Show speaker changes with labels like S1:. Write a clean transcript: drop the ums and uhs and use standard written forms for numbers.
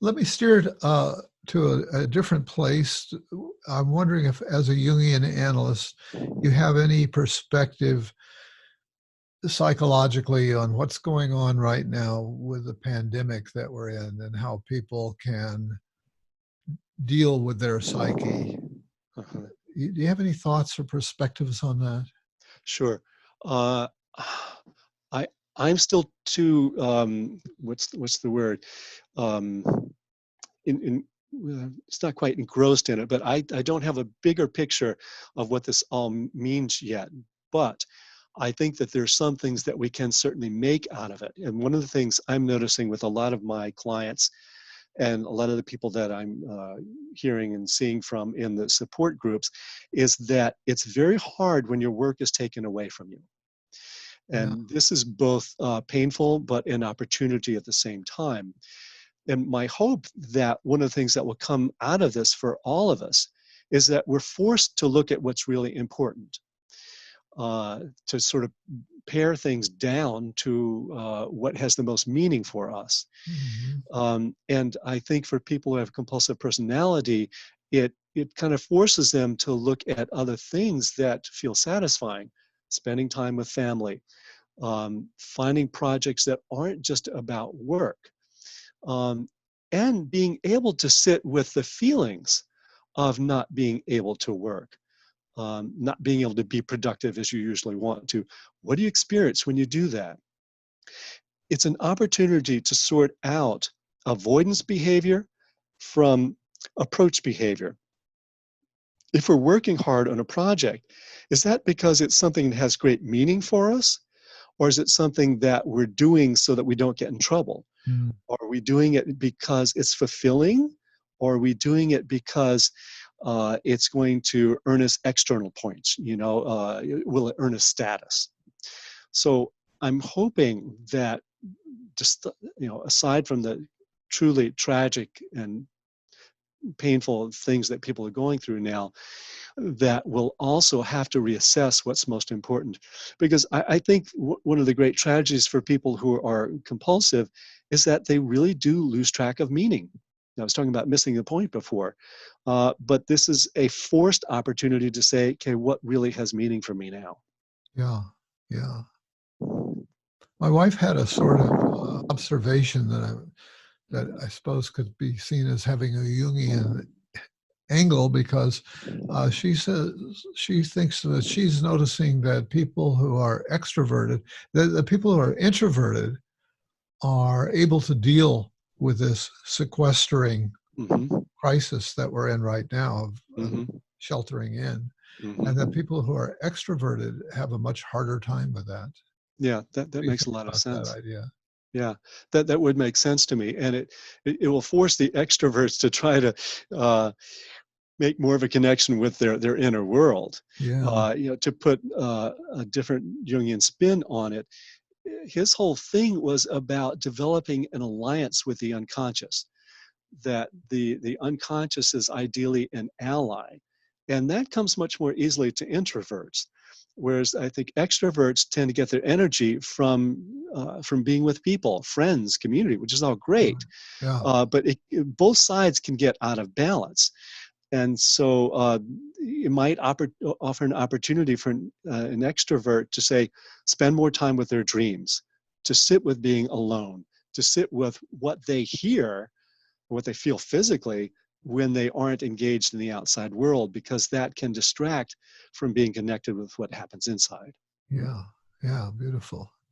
S1: let me steer it to a different place. I'm wondering if, as a Jungian analyst, you have any perspective psychologically on what's going on right now with the pandemic that we're in and how people can deal with their psyche.
S2: Uh-huh.
S1: Do you have any thoughts or perspectives on that?
S2: Sure. Uh, I I'm still too what's the word? Um, in it's not quite engrossed in it, but I don't have a bigger picture of what this all means yet. But I think that there's some things that we can certainly make out of it. And one of the things I'm noticing with a lot of my clients and a lot of the people that I'm hearing and seeing from in the support groups is that it's very hard when your work is taken away from you.
S1: Yeah.
S2: And this is both painful, but an opportunity at the same time. And my hope that one of the things that will come out of this for all of us is that we're forced to look at what's really important, to sort of pare things down to what has the most meaning for us.
S1: Mm-hmm.
S2: And I think for people who have compulsive personality, it kind of forces them to look at other things that feel satisfying, spending time with family, finding projects that aren't just about work, and being able to sit with the feelings of not being able to work, not being able to be productive as you usually want to. What do you experience when you do that? It's an opportunity to sort out avoidance behavior from approach behavior. If we're working hard on a project, is that because it's something that has great meaning for us? Or is it something that we're doing so that we don't get in trouble?
S1: Mm.
S2: Are we doing it because it's fulfilling? Or are we doing it because it's going to earn us external points? Will it earn us status? So I'm hoping that just, aside from the truly tragic and painful things that people are going through now, that will also have to reassess what's most important. Because I think one of the great tragedies for people who are compulsive is that they really do lose track of meaning. I was talking about missing the point before, but this is a forced opportunity to say, okay, what really has meaning for me now?
S1: Yeah. Yeah. My wife had a sort of observation that I suppose could be seen as having a Jungian angle, because she says she thinks that she's noticing that people who are extroverted, the people who are introverted, are able to deal with this sequestering
S2: Mm-hmm.
S1: crisis that we're in right now of
S2: Mm-hmm.
S1: sheltering in, and that
S2: Mm-hmm.
S1: people who are extroverted have a much harder time with that.
S2: Yeah, that
S1: What do you
S2: makes a
S1: think
S2: lot of
S1: about that
S2: sense.
S1: idea?
S2: Yeah, that would make sense to me, and it will force the extroverts to try to make more of a connection with their inner world.
S1: Yeah.
S2: To put a different Jungian spin on it, his whole thing was about developing an alliance with the unconscious. That the unconscious is ideally an ally, and that comes much more easily to introverts. Whereas I think extroverts tend to get their energy from being with people, friends, community, which is all great.
S1: Yeah.
S2: But both sides can get out of balance. And so it might offer an opportunity for an extrovert to say, spend more time with their dreams, to sit with being alone, to sit with what they hear, what they feel physically when they aren't engaged in the outside world, because that can distract from being connected with what happens inside.
S1: Yeah. Yeah. Beautiful.